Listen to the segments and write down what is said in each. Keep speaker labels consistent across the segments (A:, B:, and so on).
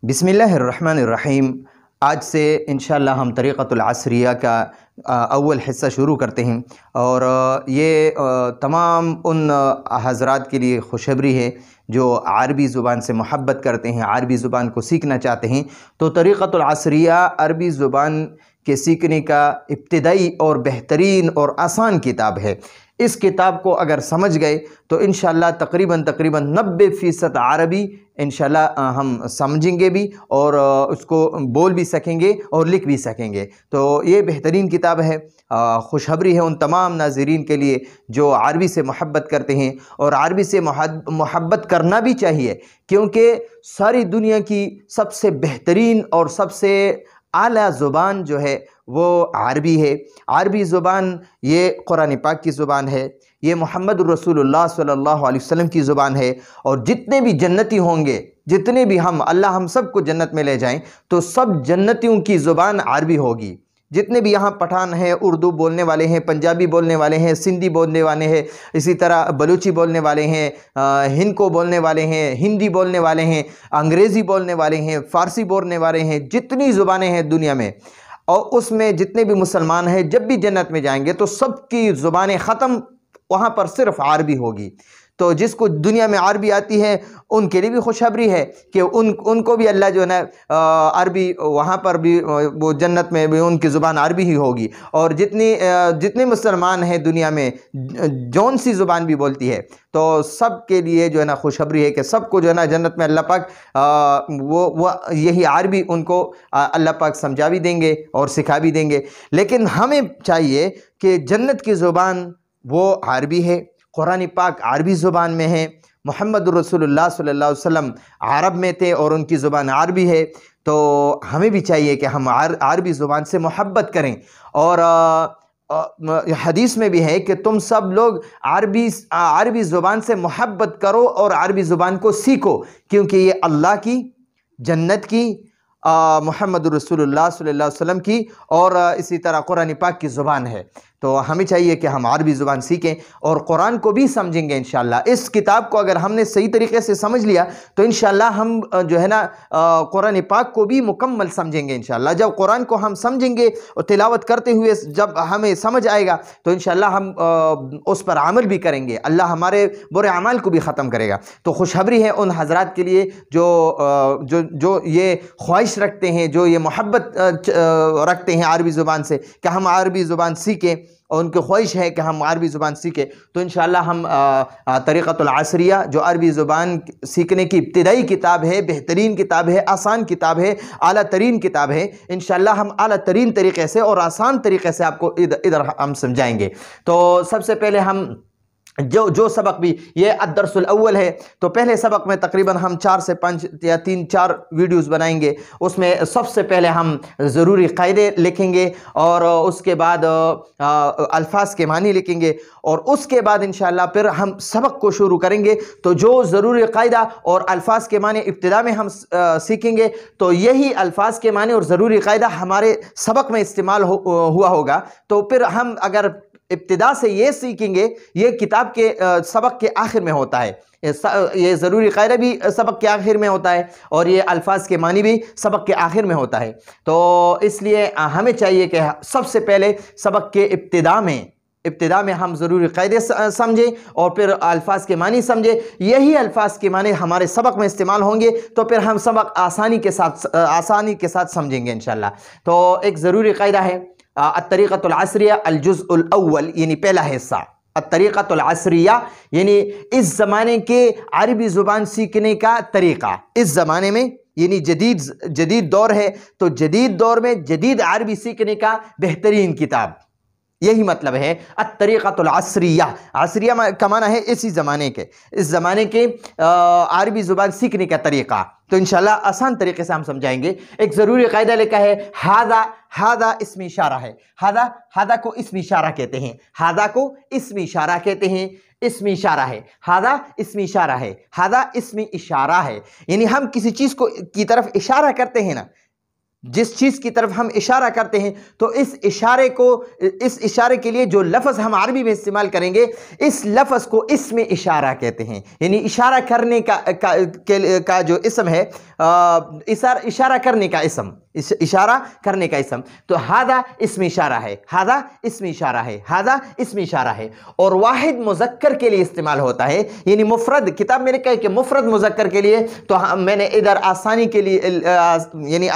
A: बिस्मिल्लाहिर्रहमानिर्रहीम। आज से इंशाअल्लाह हम तरीक़तुल असरिया का अव्वल हिस्सा शुरू करते हैं और ये तमाम उन हज़रात के लिए खुशखबरी है जो अरबी ज़ुबान से मोहब्बत करते हैं, अरबी ज़ुबान को सीखना चाहते हैं। तो तरीक़तुल असरिया अरबी ज़ुबान के सीखने का इब्तिदाई और बेहतरीन और आसान किताब है। इस किताब को अगर समझ गए तो इंशाअल्लाह तकरीबन 90% अरबी इंशाअल्लाह हम समझेंगे भी और उसको बोल भी सकेंगे और लिख भी सकेंगे। तो ये बेहतरीन किताब है। खुशखबरी है उन तमाम नाज़रीन के लिए जो अरबी से मोहब्बत करते हैं और अरबी से मोहब्बत करना भी चाहिए, क्योंकि सारी दुनिया की सबसे बेहतरीन और सबसे आला ज़ुबान जो है वो अरबी है। अरबी ज़ुबान ये कुरान पाक की ज़ुबान है, ये मोहम्मद रसूलुल्लाह सल्लल्लाहु अलैहि वसल्लम की ज़ुबान है। और जितने भी जन्नती होंगे, जितने भी अल्लाह हम सब को जन्नत में ले जाएं, तो सब जन्नतियों की ज़ुबान अरबी होगी। जितने भी यहाँ पठान हैं, उर्दू बोलने वाले हैं, पंजाबी बोलने वाले हैं, सिंधी बोलने वाले हैं, इसी तरह बलूची बोलने वाले हैं, हिंदको बोलने वाले हैं, हिंदी बोलने वाले हैं, अंग्रेज़ी बोलने वाले हैं, फ़ारसी बोलने वाले हैं, जितनी ज़ुबानें हैं दुनिया में, और उसमें जितने भी मुसलमान हैं, जब भी जन्नत में जाएंगे तो सबकी ज़ुबानें ख़त्म, वहाँ पर सिर्फ़ अरबी होगी। तो जिसको दुनिया में अरबी आती है उनके लिए भी खुशखबरी है कि उनको भी अल्लाह जो है ना अरबी, वहाँ पर भी वो जन्नत में भी उनकी ज़ुबान अरबी ही होगी। और जितने मुसलमान हैं दुनिया में, जौन सी ज़ुबान भी बोलती है, तो सब के लिए जो है ना खुशखबरी है कि सबको जो है ना जन्नत में अल्लाह पाक वो यही अरबी उनको अल्लाह पाक समझा भी देंगे और सिखा भी देंगे। लेकिन हमें चाहिए कि जन्नत की ज़ुबान वो अरबी है, कुरान पाक अरबी ज़ुबान में है, मोहम्मद रसूलुल्लाह सल्लल्लाहु अलैहि वसल्लम अरब में थे और उनकी ज़ुबान अरबी है। तो हमें भी चाहिए कि हम अरबी ज़ुबान से मोहब्बत करें। और हदीस में भी है कि तुम सब लोग अरबी ज़ुबान से मोहब्बत करो और अरबी ज़ुबान को सीखो, क्योंकि ये अल्लाह की, जन्नत की, मोहम्मद रसूलुल्लाह सल्लल्लाहु अलैहि वसल्लम की और इसी तरह कुरान पाक की ज़ुबान है। तो हमें चाहिए कि हम अरबी ज़ुबान सीखें और कुरान को भी समझेंगे इंशाअल्लाह। इस किताब को अगर हमने सही तरीके से समझ लिया तो इंशाअल्लाह हम जो है ना कुरान पाक को भी मुकम्मल समझेंगे इंशाअल्लाह। जब कुरान को हम समझेंगे और तिलावत करते हुए जब हमें समझ आएगा तो इंशाअल्लाह हम उस पर अमल भी करेंगे, अल्लाह हमारे बुरे अमाल को भी ख़त्म करेगा। तो खुशखबरी है उन हज़रात के लिए जो ये ख्वाहिश रखते हैं, जो ये मोहब्बत रखते हैं अरबी ज़ुबान से, कि हम अरबी ज़ुबान सीखें, और उनकी ख्वाहिश है कि हम अरबी ज़ुबान सीखें। तो इंशाअल्लाह हम तरीक़तुल असरिया जो अरबी ज़ुबान सीखने की इब्तिदाई किताब है, बेहतरीन किताब है, आसान किताब है, आला तरीन किताब है, इंशाअल्लाह हम आला तरीन तरीक़े से और आसान तरीक़े से आपको इधर हम समझाएंगे। तो सबसे पहले हम जो सबक भी, ये अद्दर्सुल अव्वल है, तो पहले सबक में तकरीबन हम 4 से 5 या 3-4 वीडियोस बनाएंगे। उसमें सबसे पहले हम ज़रूरी क़ायदे लिखेंगे और उसके बाद अल्फाज के मानी लिखेंगे और उसके बाद इंशाअल्लाह फिर हम सबक को शुरू करेंगे। तो जो ज़रूरी क़ायदा और अल्फाज के मानी इब्तिदा में हम सीखेंगे, तो यही अल्फाज के मानी और ज़रूरी क़ायदा हमारे सबक में इस्तेमाल हुआ होगा। तो फिर हम अगर इब्तिदा से ये सीखेंगे, ये किताब के सबक के आखिर में होता है, ये ज़रूरी क़ायदा भी सबक के आखिर में होता है और ये अल्फाज के मानी भी सबक के आखिर में होता है। तो इसलिए हमें चाहिए कि सबसे पहले सबक के इब्तिदा में हम ज़रूरी क़ायदे समझें और फिर अल्फाज के मानी समझें। यही अल्फाज के मानी हमारे सबक में इस्तेमाल होंगे तो फिर हम सबक आसानी के साथ समझेंगे इंशाअल्लाह। तो एक ज़रूरी क़ायदा है अत्तरीक़तुल असरिया अल-जुज़्उल अव्वल, यानी पहला हिस्सा। अत्तरीक़तुल असरिया यानी इस ज़माने के अरबी ज़ुबान सीखने का तरीक़ा। इस ज़माने में यानी जदीद दौर है, तो जदीद दौर में जदीद अरबी सीखने का बेहतरीन किताब, यही मतलब है अत्तरीक़तुल असरिया। असरिया का माना है इस ज़माने के अरबी ज़ुबान सीखने का तरीक़ा। तो इंशाअल्लाह आसान तरीके से हम समझाएंगे। एक ज़रूरी क़ायदा लिखा है, हादा इस्मी इशारा है। हादा को इस्मी इशारा कहते हैं, हादा को इस्मी इशारा कहते हैं, इस्मी इशारा है, हादा इस्मी इशारा है, हादा इस्मी इशारा है। यानी हम किसी चीज़ को की तरफ इशारा करते हैं ना, जिस चीज़ की तरफ हम इशारा करते हैं तो इस इशारे के लिए जो लफ्ज़ हम अरबी में इस्तेमाल करेंगे, इस लफ्ज़ को इस्म इशारा कहते हैं। यानी इशारा करने का जो इस्म है, इशारा करने का इस्म, इशारा करने का इस्म। तो हादा इस्म इशारा है, हादा इस्म इशारा है, हादा इस्म इशारा है। और वाहिद मुज़क्कर के लिए इस्तेमाल होता है, यानी मुफरद। किताब मैंने कहा कि मुफरद मुज़क्कर के लिए, तो मैंने इधर आसानी के लिए, यानी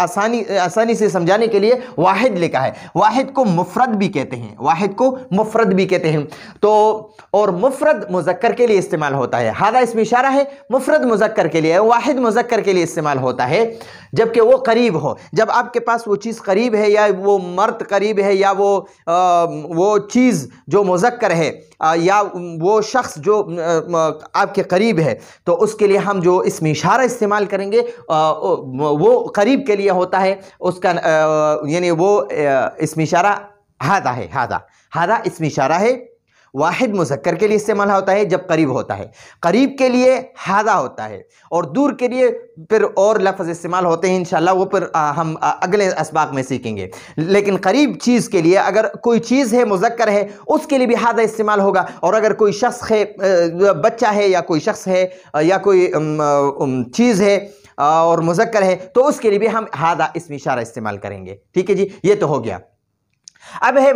A: आसानी से समझाने के लिए वाहिद लिखा है। वाहिद को मुफरद भी कहते हैं, वाहिद को मुफरद भी कहते हैं। तो और मुफरद मुज़क्कर के लिए इस्तेमाल होता है। हादा इस्म इशारा है, मुफरद मुज़क्कर के लिए, वाहिद मुज़क्कर के लिए इस्तेमाल होता है जबकि वो करीब हो। जब आपके पास वो चीज़ करीब है, या वो मर्द करीब है, या वो चीज़ जो मुज़क्कर है, या वो शख्स जो आपके करीब है, तो उसके लिए हम जो इस्म इशारा इस्तेमाल करेंगे वो करीब के लिए होता है। उसका यानी वो इस्म इशारा हादा है, हादा इस्म इशारा है। वाहिद मुज़क्कर के लिए इस्तेमाल होता है जब करीब होता है, करीब के लिए हादा होता है, और दूर के लिए फिर और लफ्ज़ इस्तेमाल होते हैं। इंशाअल्लाह वो फिर हम अगले असबाक में सीखेंगे। लेकिन करीब चीज़ के लिए, अगर कोई चीज़ है मुज़क्कर है, उसके लिए भी हादा इस्तेमाल होगा। और अगर कोई शख्स है, बच्चा है, या कोई शख्स है, या कोई चीज़ है और मुज़क्कर है, तो उसके लिए भी हम हादा इस्म इशारा इस्तेमाल करेंगे। ठीक है जी, ये तो हो गया। अब है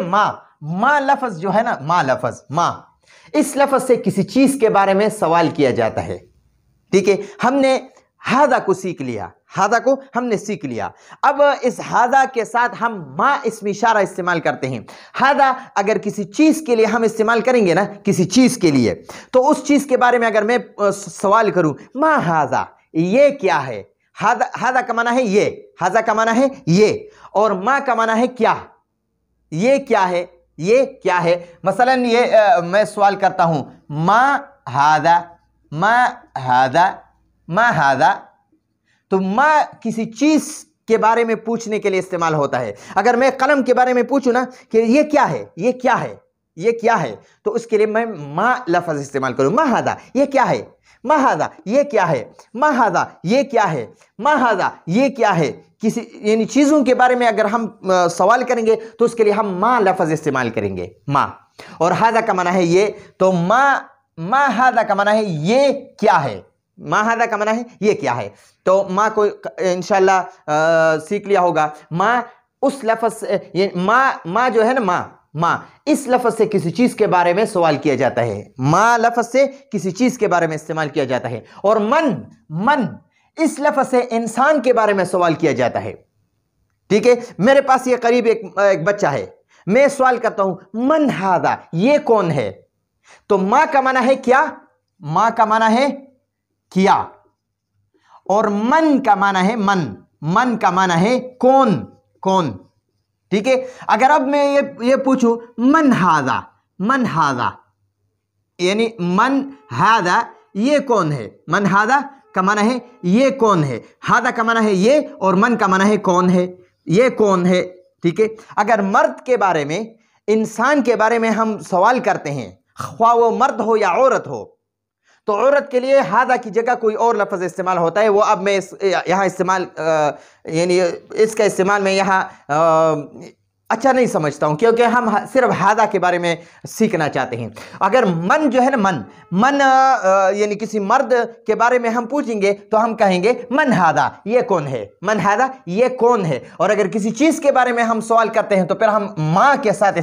A: माँ लफ्ज़ जो है ना, माँ लफ्ज़, माँ, इस लफ्ज़ से किसी चीज़ के बारे में सवाल किया जाता है। ठीक है, हमने हादा को सीख लिया, हादा को हमने सीख लिया। अब इस हादा के साथ हम माँ इस्म इशारा इस्तेमाल करते हैं। हादा अगर किसी चीज़ के लिए हम इस्तेमाल करेंगे ना, किसी चीज़ के लिए, तो उस चीज़ के बारे में अगर मैं सवाल करूँ, माँ हादा, ये क्या है? हादा का माना है ये, हादा का माना है ये, और माँ का माना है क्या, ये क्या है, ये क्या है। मसलन ये मैं सवाल करता हूं, माँ हादा, माँ हादा, माँ हादा। तो माँ किसी चीज़ के बारे में पूछने के लिए इस्तेमाल होता है। अगर मैं कलम के बारे में पूछूं ना कि ये क्या है, ये क्या है, ये क्या है, तो उसके लिए मैं माँ लफ्ज़ इस्तेमाल करूं। माँ हादा, ये क्या है, माँ हादा, ये क्या है, माँ हादा, ये क्या है, माँ हादा, ये क्या है। किसी यानी चीज़ों के बारे में अगर हम सवाल करेंगे तो उसके लिए हम माँ लफ्ज़ इस्तेमाल करेंगे, माँ। और हादा का माना है ये, तो माँ हादा का माना है ये क्या है, माँ हादा का माना है ये क्या है। तो माँ को इंशाअल्लाह सीख लिया होगा। माँ उस लफ्ज़, ये माँ जो है ना, माँ इस लफ्ज़ से किसी चीज़ के बारे में सवाल किया जाता है। माँ लफ्ज़ से किसी चीज़ के बारे में इस्तेमाल किया जाता है। और मन इस लफ्ज़ से इंसान के बारे में सवाल किया जाता है। ठीक है, मेरे पास ये करीब एक बच्चा है, मैं सवाल करता हूं, मन हादा, ये कौन है। तो माँ का माना है क्या, माँ का माना है क्या, और मन का माना है मन का माना है कौन। ठीक है, अगर अब मैं ये पूछूं, मन हादा, यानी मन हादा, ये कौन है। मन हादा का माना है ये कौन है, हादा का माना है ये, और मन का माना है कौन है, ये कौन है। ठीक है, अगर मर्द के बारे में, इंसान के बारे में हम सवाल करते हैं, ख्वाह वो मर्द हो या औरत हो, तो औरत के लिए हादा की जगह कोई और लफ्ज़ इस्तेमाल होता है। वो अब मैं यहाँ इस्तेमाल, यानी इसका इस्तेमाल मैं यहाँ अच्छा नहीं समझता हूँ, क्योंकि हम सिर्फ हादा के बारे में सीखना चाहते हैं। अगर मन जो है ना, मन यानी किसी मर्द के बारे में हम पूछेंगे तो हम कहेंगे मन हादा, ये कौन है, मन हादा, ये कौन है। और अगर किसी चीज़ के बारे में हम सवाल करते हैं तो फिर हम माँ के साथ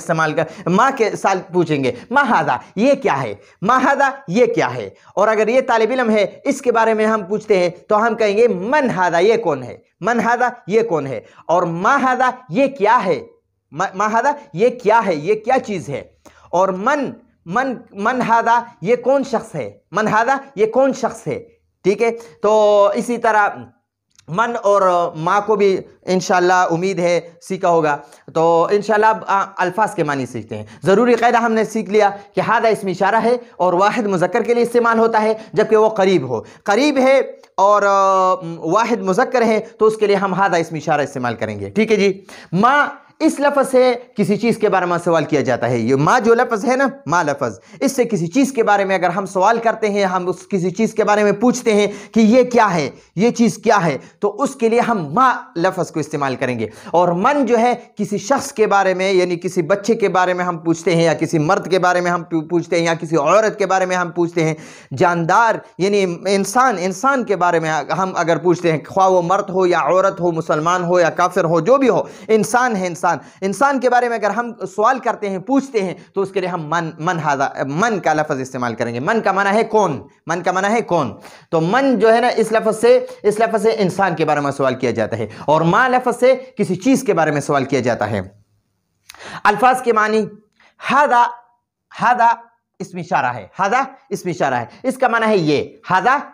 A: माँ के साथ पूछेंगे, माँ हादा, ये क्या है, माँ हादा, ये क्या है। और अगर ये तालिब इल्म है, इसके बारे में हम पूछते हैं तो हम कहेंगे मन हादा, ये कौन है, मन हादा, ये कौन है। और माँ हादा, ये क्या है, माँ हादा, ये क्या है, ये क्या चीज़ है। और मन हादा, ये कौन शख्स है, मन हादा, ये कौन शख्स है। ठीक है, तो इसी तरह मन और माँ को भी इंशाअल्लाह उम्मीद है सीखा होगा। तो इंशाअल्लाह अल्फाज के मानी सीखते हैं। ज़रूरी क़ायदा हमने सीख लिया कि हादा इसम इशारा है और वाहिद मुज़क्कर के लिए इस्तेमाल होता है जबकि वो करीब है और वाहिद मुज़क्कर है, तो उसके लिए हम हादा इसम इशारा इस्तेमाल करेंगे। ठीक है जी। माँ इस लफ्ज़ से किसी चीज़ के बारे में सवाल किया जाता है। ये माँ जो लफ्ज़ है ना, माँ लफ्ज़, इससे किसी चीज़ के बारे में अगर हम सवाल करते हैं, हम उस किसी चीज़ के बारे में पूछते हैं कि ये क्या है, ये चीज़ क्या है, तो उसके लिए हम माँ लफ्ज़ को इस्तेमाल करेंगे। और मन जो है किसी शख्स के बारे में, यानी किसी बच्चे के बारे में हम पूछते हैं, या किसी मर्द के बारे में हम पूछते हैं, या किसी औरत के बारे में हम पूछते हैं, जानदार यानी इंसान के बारे में हम अगर पूछते हैं, ख्वाह वो मर्द हो या औरत हो, मुसलमान हो या काफिर हो, जो भी हो, इंसान है, इंसान के बारे में अगर हम सवाल करते हैं, पूछते हैं, तो उसके लिए हम मन का लफ्ज़ इस्तेमाल करेंगे। मन का माना है कौन, मन का माना है कौन। तो मन जो है ना, इस लफ्ज़ से इंसान के बारे में सवाल किया जाता है, और माँ लफ्ज़ से किसी चीज़ के बारे में सवाल किया जाता है। अल्फाज के मानी, हादा इसमें इशारा है, हादा इसमें इशारा है, इसका माना है ये, हादा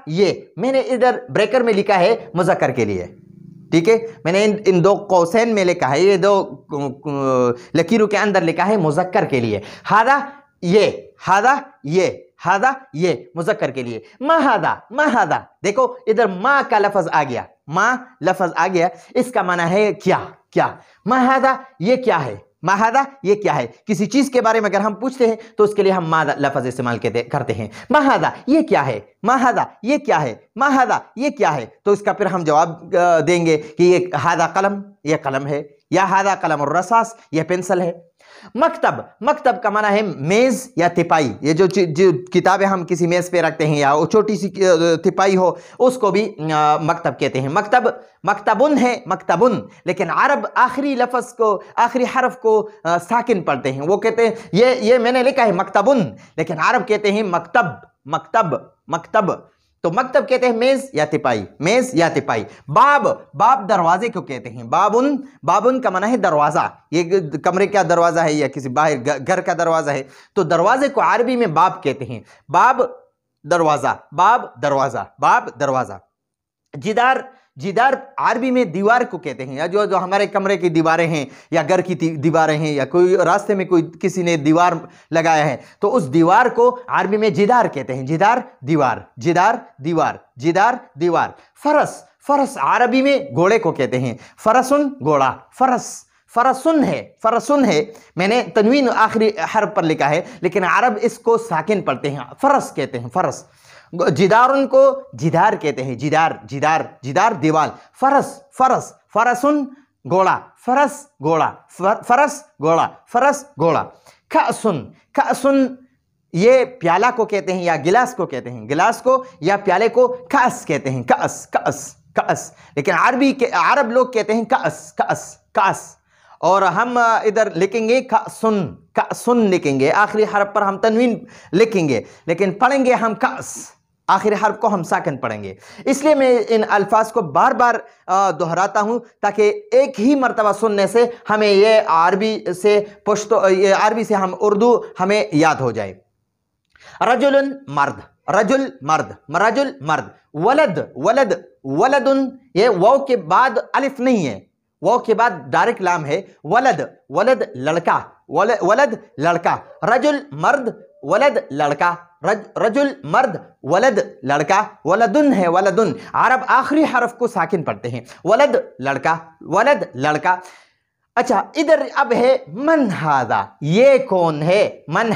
A: ये। मैंने इधर ब्रेकर में लिखा है मुज़क्कर के लिए, ठीक है, मैंने इन दो कौसैन में लिखा है, ये दो लकीरों के अंदर लिखा है मुज़क्कर के लिए, हादा ये मुज़क्कर के लिए। माहादा, देखो इधर माँ का लफ्ज़ आ गया, माँ लफ्ज़ आ गया, इसका माना है क्या। माहादा ये क्या है, माहादा ये क्या है। किसी चीज़ के बारे में अगर हम पूछते हैं तो उसके लिए हम मादा लफ्ज़ इस्तेमाल करते हैं। माहादा ये क्या है, माहादा ये क्या है, माहादा ये क्या है, तो इसका फिर हम जवाब देंगे कि ये हादा कलम, ये कलम है, या हादा कलम और रसास, ये पेंसिल है। मकतब का माना है मेज़ या तिपाई, ये जो किताबें हम किसी मेज़ पे रखते हैं, या वो छोटी सी तिपाई हो, उसको भी मकतब कहते हैं। मकतबुन है, मकतबुन, लेकिन अरब आखिरी लफ्ज़ को, आखिरी हर्फ को साकिन पढ़ते हैं, वो कहते हैं ये मैंने लिखा है मकतबुन, लेकिन अरब कहते हैं मकतब। तो मकतब कहते हैं मेज़ या तिपाई। बाब दरवाजे को कहते हैं, बाबुन का माना है दरवाज़ा, ये कमरे का दरवाज़ा है या किसी बाहर घर का दरवाज़ा है, तो दरवाजे को अरबी में बाब कहते हैं, बाब दरवाज़ा। जिदार अरबी में दीवार को कहते हैं, या जो हमारे कमरे की दीवारें हैं, या घर की दीवारें हैं, या कोई रास्ते में किसी ने दीवार लगाया है, तो उस दीवार को अरबी में जिदार कहते हैं, जिदार दीवार। फरस अरबी में घोड़े को कहते हैं, फरसुन घोड़ा, फरसुन है, मैंने तनवीन आखिरी हर्फ पर लिखा है, लेकिन अरब इसको साकिन पढ़ते हैं, फरस कहते हैं, फरस। जिदारुन को जिदार कहते हैं, जिदार दीवार। फरसुन घोड़ा, फरस घोड़ा। कअसुन ये प्याला को कहते हैं, या गिलास को कहते हैं, गिलास को या प्याले को कअस कहते हैं, कअस, लेकिन अरब लोग कहते हैं कअस। और हम इधर लिखेंगे कअसुन लिखेंगे, आखिरी हर्फ पर हम तनवीन लिखेंगे, लेकिन पढ़ेंगे हम कअस, आखिरी हर्फ को हम साकिन पढ़ेंगे। इसलिए मैं इन अल्फाज को बार बार दोहराता हूं, ताकि एक ही मर्तबा सुनने से हमें ये अरबी से हम उर्दू हमें याद हो जाए। रजुल मर्द, वलदुन, ये वाव के बाद अलिफ नहीं है, वाव के बाद डायरेक्ट लाम है, वलद लड़का, रजुल मर्द वलद लड़का, रजुल मर्द वलद लड़का। वलदुन है, वलदुन अरब आखिरी हर्फ को साकिन पढ़ते हैं, वलद लड़का। अच्छा, इधर अब है मन हादा, ये कौन है। मन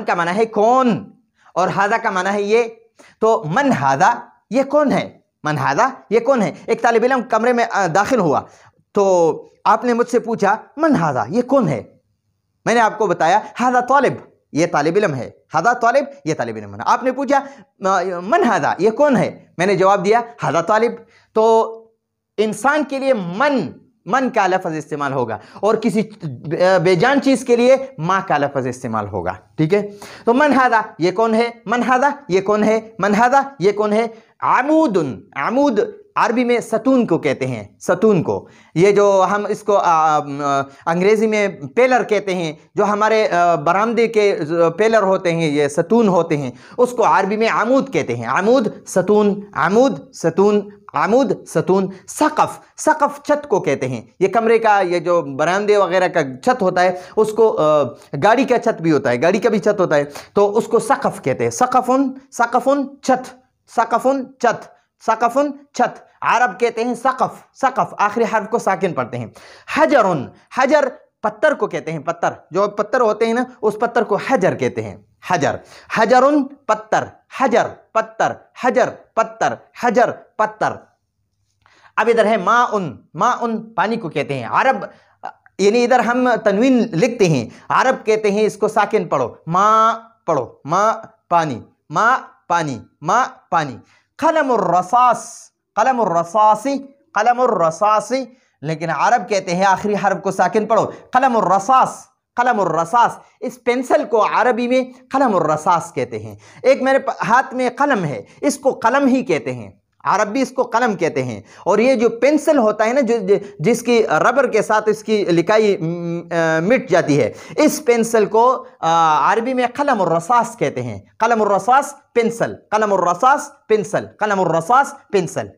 A: का माना है कौन, और हादा का माना है ये। तो मन हादा ये कौन है। एक तालिब इल्म कमरे में दाखिल हुआ, तो आपने मुझसे पूछा मन हादा ये कौन है। मैंने आपको बताया हादा तालिब, ये तालिब इल्म है, हादा तालिब ये तालिब इल्म है। आपने पूछा मन हादा ये कौन है, मैंने जवाब दिया हादा तालिब। तो इंसान के लिए मन का लफ्ज़ इस्तेमाल होगा, और किसी बेजान चीज़ के लिए माँ का लफ्ज़ इस्तेमाल होगा, ठीक है। तो मन हादा ये कौन है, आमूद अरबी में सतून को कहते हैं, सतून को, ये जो हम इसको अंग्रेज़ी में पेलर कहते हैं, जो हमारे बरामदे के पेलर होते हैं, ये सतून होते हैं, उसको अरबी में आमूद कहते हैं। आमूद सतून। सक़फ़ छत को कहते हैं, ये कमरे का, ये जो बरामदे वगैरह का छत होता है, उसको गाड़ी का छत भी होता है, गाड़ी का भी छत होता है, तो उसको सक़फ़ कहते हैं। सक़फ़ुन छत, सकफ़ुन छत, अरब कहते हैं सकफ़, सकफ़ आखिरी हर्फ को साकिन पढ़ते हैं। हजरुन, हजर पत्थर को कहते हैं, पत्थर जो पत्थर होते हैं ना उस पत्थर को हजर कहते हैं, हजर। हजरुन पत्थर, हजर पत्थर, हजर पत्थर, हजर पत्थर। अब इधर है माउन, माउन पानी को कहते हैं। अरब यानी इधर हम तनवीन लिखते हैं, अरब कहते हैं इसको साकिन पढ़ो, माँ पढ़ो, माँ पानी, माँ पानी, माँ पानी। कलमुर रसास, कलमुर रसासी, कलमुर रसासी, लेकिन अरब कहते हैं आखिरी हर्फ को साकिन पढ़ो, कलमुर रसास, कलमुर रसास। इस पेंसिल को अरबी में कलमुर रसास कहते हैं। एक मेरे हाथ में कलम है, इसको कलम ही कहते हैं, अरब भी इसको कलम कहते हैं। और ये जो पेंसिल होता है ना जिसकी रबर के साथ इसकी लिखाई मिट जाती है, इस पेंसिल को अरबी में कलम और रसास कहते हैं। कलम और रसास पेंसिल, कलम और रसास पेंसिल, कलम और रसास पेंसिल।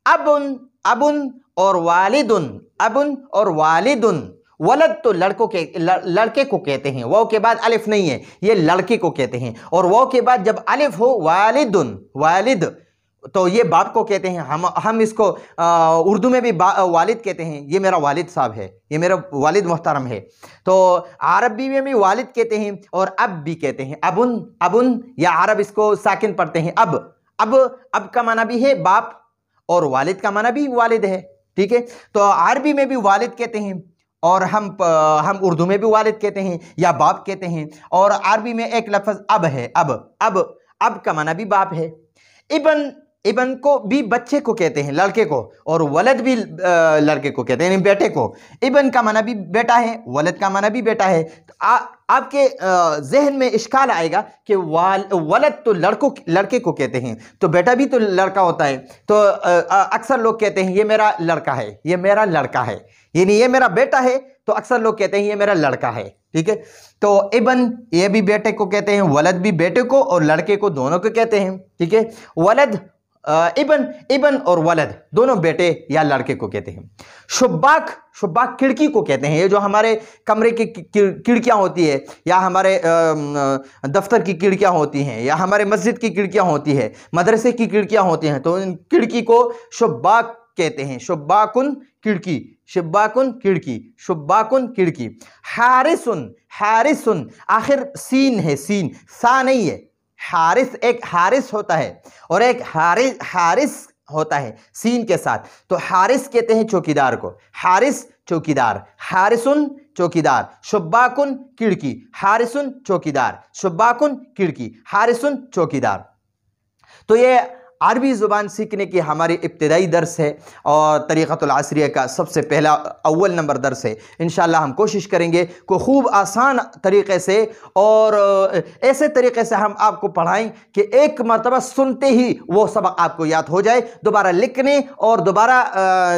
A: अबुन, अबुन और वालिदुन, अबुन और वालिदुन। वलद तो लड़कों के लड़के को कहते हैं, वाव के बाद अलिफ नहीं है, ये लड़के को कहते हैं। और वाव के बाद जब अलिफ हो वालिदुन, वालिद, तो ये बाप को कहते हैं। हम इसको उर्दू में भी वालिद कहते हैं, ये मेरा वालिद साहब है, ये मेरा वालिद मोहतरम है। तो अरबी में भी वालिद कहते हैं और अब भी कहते हैं, अबुन, अबुन, या अरब इसको साकिन पढ़ते हैं अब। अब का माना भी है बाप और वालिद का माना भी वालिद है, ठीक है। तो अरबी में भी वालिद कहते हैं और हम उर्दू में भी वालिद कहते हैं या बाप कहते हैं। और अरबी में एक लफ्ज़ अब है, अब का माना भी बाप है। इबन, इबन को भी बच्चे को कहते हैं, लड़के को, और वलद भी लड़के को कहते हैं, बेटे को। इबन का माना भी बेटा है, वलद का माना भी बेटा है। तो आपके जहन में इश्काल आएगा कि वलद तो लड़के को कहते हैं, तो बेटा भी तो लड़का होता है। तो अक्सर लोग कहते हैं ये मेरा लड़का है, ये मेरा लड़का है, यानी ये मेरा बेटा है, तो अक्सर लोग कहते हैं ये मेरा लड़का है, ठीक है। तो इबन ये भी बेटे को कहते हैं, वलद भी बेटे को और लड़के को दोनों को कहते हैं, ठीक है। वलद, इबन, इबन और वलद दोनों बेटे या लड़के को कहते हैं। शुब्बाक, शुब्बाक खिड़की को कहते हैं, ये जो हमारे कमरे की खिड़कियां होती है या हमारे दफ्तर की खिड़कियां होती हैं या हमारे मस्जिद की खिड़कियां होती है, मदरसे की खिड़कियां होती हैं, तो इन खिड़की को शुब्बाक कहते हैं। शुब्बाकुन खिड़की, शुब्बाकुन खिड़की, शुब्बाकुन खिड़की। हारिसुन, हारिसुन आखिर सीन है, सीन सा नहीं है। हारिस, एक हारिस होता है और एक हारिस होता है सीन के साथ, तो हारिस कहते हैं चौकीदार को, हारिस चौकीदार, हारिसुन चौकीदार, शुब्बाकुन खिड़की, हारिसुन चौकीदार, शुब्बाकुन खिड़की, हारिसुन चौकीदार। तो ये अरबी ज़ुबान सीखने की हमारी इब्तिदाई दर्स है और तरीक़तुल असरिया का सबसे पहला अव्वल नंबर दर्स है। इंशाअल्लाह हम कोशिश करेंगे को खूब आसान तरीक़े से और ऐसे तरीक़े से हम आपको पढ़ाएं कि एक मरतबा सुनते ही वो सबक आपको याद हो जाए, दोबारा लिखने और दोबारा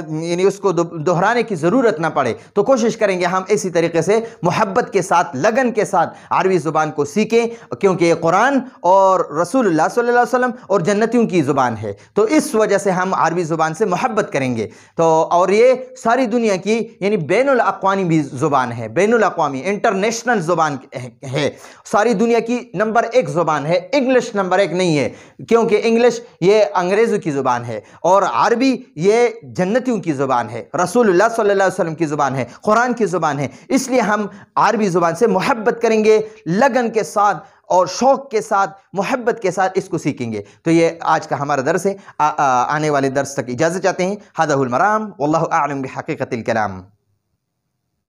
A: यानी उसको दोहराने की ज़रूरत ना पड़े। तो कोशिश करेंगे हम इसी तरीके से मोहब्बत के साथ, लगन के साथ अरबी ज़ुबान को सीखें, क्योंकि ये कुरान और रसूलुल्लाह सल्लल्लाहु अलैहि वसल्लम और जन्नतियों की ज़ुबान है। तो इस वजह से हम अरबी ज़ुबान से मोहब्बत करेंगे। तो और ये सारी दुनिया की यानी बैनुल अक़वामी भी ज़ुबान है, बैनुल अक़वामी इंटरनेशनल ज़ुबान है, सारी दुनिया की नंबर 1 ज़ुबान है। इंग्लिश नंबर 1 नहीं है, क्योंकि इंग्लिश ये अंग्रेज़ों की ज़ुबान है और अरबी ये जन्नतियों की ज़ुबान है, रसूलुल्लाह सल्लल्लाहु अलैहि वसल्लम की ज़ुबान है, कुरान की ज़ुबान है। इसलिए हम अरबी ज़ुबान से मोहब्बत करेंगे, लगन के साथ और शौक़ के साथ, मोहब्बत के साथ इसको सीखेंगे। तो ये आज का हमारा दर्स है। आने वाले दर्स तक इजाज़त चाहते हैं। हाज़ा हुल मराम, वल्लाहु अअलम बिहक़ीक़तिल कलाम।